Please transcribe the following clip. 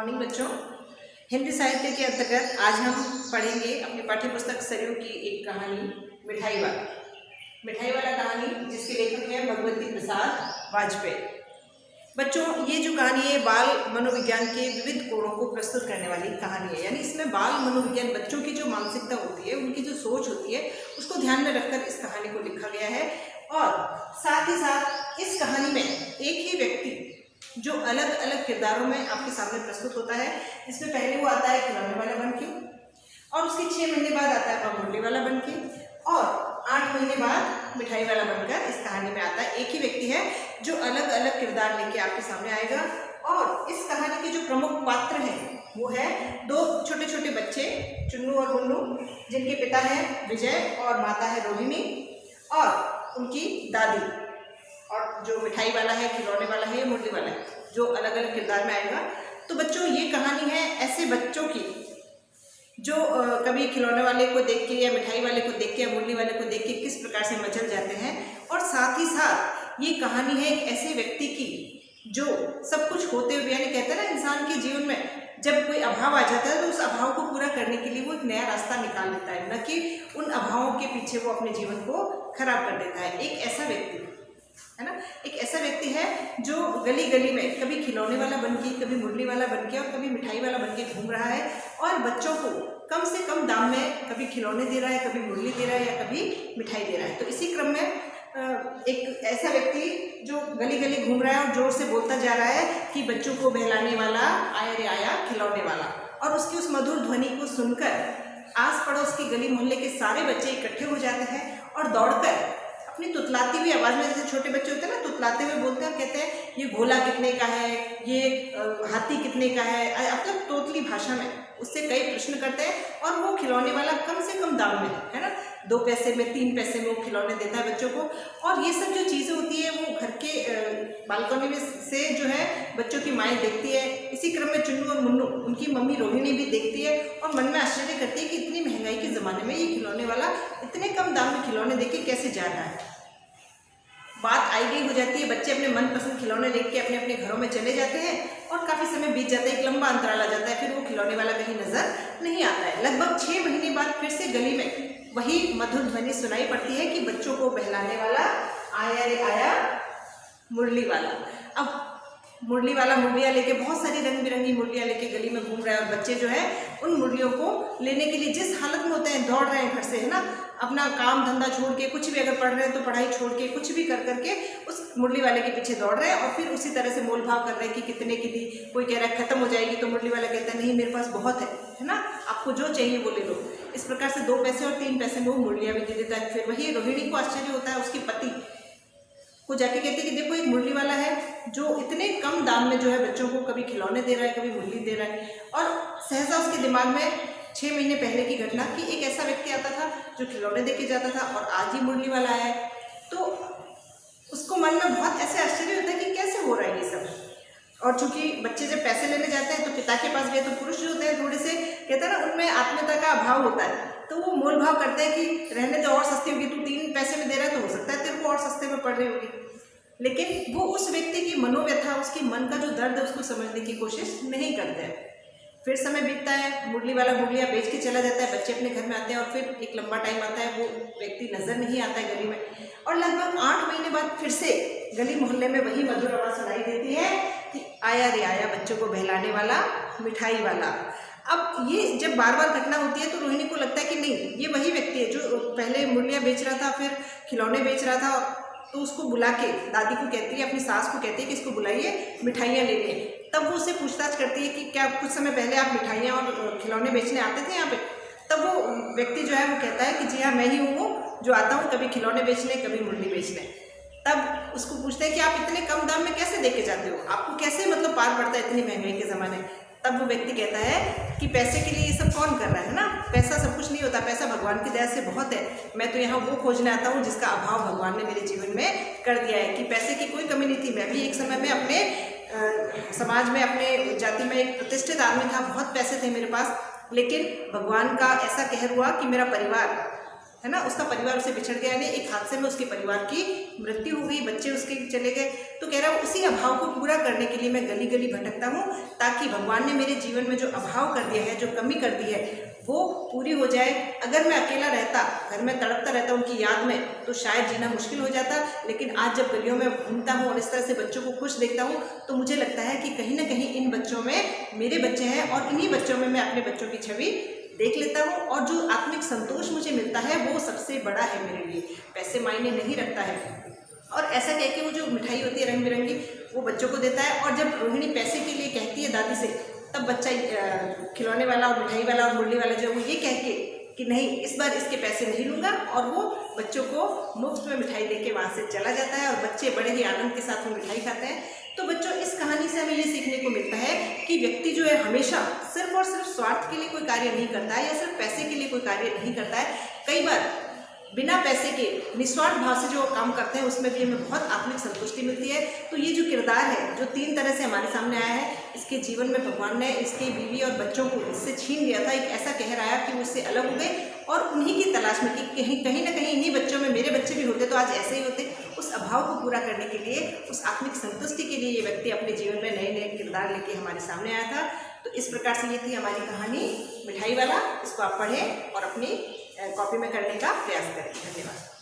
Morning बच्चों। हिंदी साहित्य के अंतर्गत आज हम पढ़ेंगे अपनी पाठ्य पुस्तक सरयू की एक कहानी मिठाई वाला कहानी, जिसके लेखक हैं भगवती प्रसाद वाजपेयी। बच्चों, ये जो कहानी है बाल मनोविज्ञान के विविध कोणों को प्रस्तुत करने वाली कहानी है। यानी इसमें बाल मनोविज्ञान, बच्चों की जो मानसिकता होती है, उनकी जो सोच होती है, उसको ध्यान में रखकर इस कहानी को लिखा गया है। और साथ ही साथ इस कहानी में एक ही व्यक्ति जो अलग अलग किरदारों में आपके सामने प्रस्तुत होता है। इसमें पहले वो आता है खिलौने वाला बनके, और उसके 6 महीने बाद आता है बबूली वाला बनके, और 8 महीने बाद मिठाई वाला बनकर इस कहानी में आता है। एक ही व्यक्ति है जो अलग अलग किरदार लेके आपके सामने आएगा। और इस कहानी के जो प्रमुख पात्र हैं वो है 2 छोटे छोटे बच्चे, चुन्नू और मुन्नू, जिनके पिता हैं विजय और माता है रोहिणी, और उनकी दादी। और जो मिठाई वाला है, खिलौने वाला है, मुरली वाला है, जो अलग अलग किरदार में आएगा। तो बच्चों, ये कहानी है ऐसे बच्चों की जो कभी खिलौने वाले को देख के या मिठाई वाले को देख के या मुरली वाले को देख के किस प्रकार से मचल जाते हैं। और साथ ही साथ ये कहानी है एक ऐसे व्यक्ति की जो सब कुछ होते हुए, यानी कहते हैं ना, इंसान के जीवन में जब कोई अभाव आ जाता है तो उस अभाव को पूरा करने के लिए वो एक नया रास्ता निकाल लेता है, न कि उन अभावों के पीछे वो अपने जीवन को खराब कर देता है। एक ऐसा व्यक्ति है ना, एक ऐसा व्यक्ति है जो गली गली में कभी खिलौने वाला बनके, कभी मुरली वाला बनके और कभी मिठाई वाला बनके घूम रहा है, और बच्चों को कम से कम दाम में कभी खिलौने दे रहा है, कभी मुरली दे रहा है, या कभी मिठाई दे रहा है। तो इसी क्रम में एक ऐसा व्यक्ति जो गली गली घूम रहा है और जोर से बोलता जा रहा है कि बच्चों को बहलाने वाला आया रे आया खिलौने वाला। और उसकी उस मधुर ध्वनि को सुनकर आस पड़ोस की गली मोहल्ले के सारे बच्चे इकट्ठे हो जाते हैं और दौड़कर अपनी तुतलाती हुई आवाज़ में, जैसे छोटे बच्चे होते हैं ना, तुतलाते हुए बोलते हैं, कहते हैं ये घोला कितने का है, ये हाथी कितने का है, अब तक तोतली भाषा में उससे कई प्रश्न करते हैं। और वो खिलौने वाला कम से कम दाम में, है ना, 2 पैसे में, 3 पैसे में वो खिलौने देता है बच्चों को। और ये सब जो चीज़ें होती है वो घर के बालकनी में से जो है बच्चों की माएँ देखती है। इसी क्रम में चुन्नू और मुन्नू, उनकी मम्मी रोहिणी भी देखती है और मन में आश्चर्य करती है कि इतनी महंगाई के ज़माने में ये खिलौने वाला इतने कम दाम में खिलौने देके कैसे जा रहा है। बात आई गई हो जाती है, बच्चे अपने मनपसंद खिलौने लेके अपने अपने घरों में चले जाते हैं और काफ़ी समय बीत जाता है, एक लंबा अंतराल आ जाता है, फिर वो खिलौने वाला कहीं नजर नहीं आता है। लगभग 6 महीने बाद फिर से गली में वही मधुर ध्वनि सुनाई पड़ती है कि बच्चों को बहलाने वाला आया रे आया मुरली वाला। अब मुरली वाला मुरलियाँ लेके, बहुत सारी रंग बिरंगी मुरलियाँ लेके गली में घूम रहा है, और बच्चे जो है उन मुरलियों को लेने के लिए जिस हालत में होते हैं, दौड़ रहे हैं घर से, है ना, अपना काम धंधा छोड़ के, कुछ भी अगर पढ़ रहे हैं तो पढ़ाई छोड़ के, कुछ भी कर करके उस मुरली वाले के पीछे दौड़ रहे हैं। और फिर उसी तरह से मोल भाव कर रहे हैं कि कितने की दी। कोई कह रहा है खत्म हो जाएगी, तो मुरली वाला कहता है नहीं, मेरे पास बहुत है ना, आपको जो चाहिए वो ले लो। इस प्रकार से 2 पैसे और 3 पैसे में वो मुरलियाँ भी दे देता है। फिर वही रोहिणी को आश्चर्य होता है, उसके पति को जाके कहते हैं कि देखो एक मुरली वाला है जो इतने कम दाम में जो है बच्चों को कभी खिलौने दे रहा है, कभी मुरली दे रहा है। और सहसा उसके दिमाग में 6 महीने पहले की घटना कि एक ऐसा व्यक्ति आता था जो खिलौने दे के जाता था, और आज ही मुरली वाला है। तो उसको मन में बहुत ऐसे आश्चर्य होता है कि कैसे हो रहा है ये सब। और चूंकि बच्चे जब पैसे लेने जाते हैं तो पिता के पास गए तो पुरुष जो होते हैं थोड़े से, कहते हैं ना, उनमें आत्मीयता का अभाव होता है, तो वो मोल भाव करते हैं कि रहने दो, और सस्ती होगी, तू 3 पैसे में दे रहा है तो हो सकता है तेरे को और सस्ते में पड़ रही होगी। लेकिन वो उस व्यक्ति की मनोव्यथा, उसकी मन का जो दर्द है, उसको समझने की कोशिश नहीं करते हैं। फिर समय बीतता है, मुरली वाला मुरलियाँ बेच के चला जाता है, बच्चे अपने घर में आते हैं, और फिर एक लंबा टाइम आता है, वो व्यक्ति नजर नहीं आता है गली में। और लगभग 8 महीने बाद फिर से गली मोहल्ले में वही मधुर आवाज़ सुनाई देती है कि आया रे आया बच्चों को बहलाने वाला मिठाई वाला। अब ये जब बार बार घटना होती है तो रोहिणी को लगता है कि नहीं, ये वही व्यक्ति है जो पहले मुरलियाँ बेच रहा था, फिर खिलौने बेच रहा था। तो उसको बुला के दादी को कहती है, अपनी सास को कहती है कि इसको बुलाइए, मिठाइयाँ लेने। तब वो उससे पूछताछ करती है कि क्या कुछ समय पहले आप मिठाइयाँ और खिलौने बेचने आते थे यहाँ पे। तब वो व्यक्ति जो है वो कहता है कि जी हाँ, मैं ही हूँ जो आता हूँ कभी खिलौने बेचने, कभी मुरली बेचने। तब उसको पूछते हैं कि आप इतने कम दाम में कैसे दे के जाते हो, आपको कैसे मतलब पार पड़ता है इतनी महंगाई के ज़माने। तब वो व्यक्ति कहता है कि पैसे के लिए ये सब कौन कर रहा है ना, पैसा सब कुछ नहीं होता, पैसा भगवान की दया से बहुत है। मैं तो यहाँ वो खोजने आता हूँ जिसका अभाव भगवान ने मेरे जीवन में कर दिया है। कि पैसे की कोई कमी नहीं थी, मैं भी एक समय में अपने समाज में, अपने जाति में एक प्रतिष्ठित आदमी था, बहुत पैसे थे मेरे पास, लेकिन भगवान का ऐसा कहर हुआ कि मेरा परिवार है ना, उसका परिवार उससे बिछड़ गया, यानी एक हादसे में उसके परिवार की मृत्यु हो गई, बच्चे उसके चले गए। तो कह रहा है उसी अभाव को पूरा करने के लिए मैं गली गली भटकता हूँ, ताकि भगवान ने मेरे जीवन में जो अभाव कर दिया है, जो कमी कर दी है, वो पूरी हो जाए। अगर मैं अकेला रहता, घर में तड़पता रहता उनकी याद में, तो शायद जीना मुश्किल हो जाता। लेकिन आज जब गलियों में घूमता हूँ और इस तरह से बच्चों को खुश देखता हूँ, तो मुझे लगता है कि कहीं ना कहीं इन बच्चों में मेरे बच्चे हैं, और इन्हीं बच्चों में मैं अपने बच्चों की छवि देख लेता हूँ। और जो आत्मिक संतोष मुझे मिलता है वो सबसे बड़ा है मेरे लिए, पैसे मायने नहीं रखता है। और ऐसा कह के वो जो मिठाई होती है रंग बिरंगी, वो बच्चों को देता है। और जब रोहिणी पैसे के लिए कहती है दादी से, तब बच्चा खिलौने वाला और मिठाई वाला और मुरली वाला जो, वो ये कह के कि नहीं, इस बार इसके पैसे नहीं लूँगा, और वो बच्चों को मुफ्त में मिठाई दे के वहाँ से चला जाता है, और बच्चे बड़े ही आनंद के साथ वो मिठाई खाते हैं। तो बच्चों, इस कहानी से हमें ये सीखने को मिलता है कि व्यक्ति जो है हमेशा सिर्फ और सिर्फ स्वार्थ के लिए कोई कार्य नहीं करता है, या सिर्फ पैसे के लिए कोई कार्य नहीं करता है। कई बार बिना पैसे के निस्वार्थ भाव से जो काम करते हैं, उसमें भी हमें बहुत आत्मिक संतुष्टि मिलती है। तो ये जो किरदार है, जो 3 तरह से हमारे सामने आया है, इसके जीवन में भगवान ने इसके बीवी और बच्चों को इससे छीन लिया था। एक ऐसा कहर आया कि वो इससे अलग हो गए, और उन्हीं की तलाश में कि कहीं ना कहीं इन्हीं बच्चों में मेरे बच्चे भी होते तो आज ऐसे ही होते। उस अभाव को पूरा करने के लिए, उस आत्मिक संतुष्टि के लिए ये व्यक्ति अपने जीवन में नए नए किरदार लेके हमारे सामने आया था। तो इस प्रकार से ये थी हमारी कहानी मिठाई वाला। इसको आप पढ़ें और अपनी कॉपी में करने का प्रयास करें। धन्यवाद।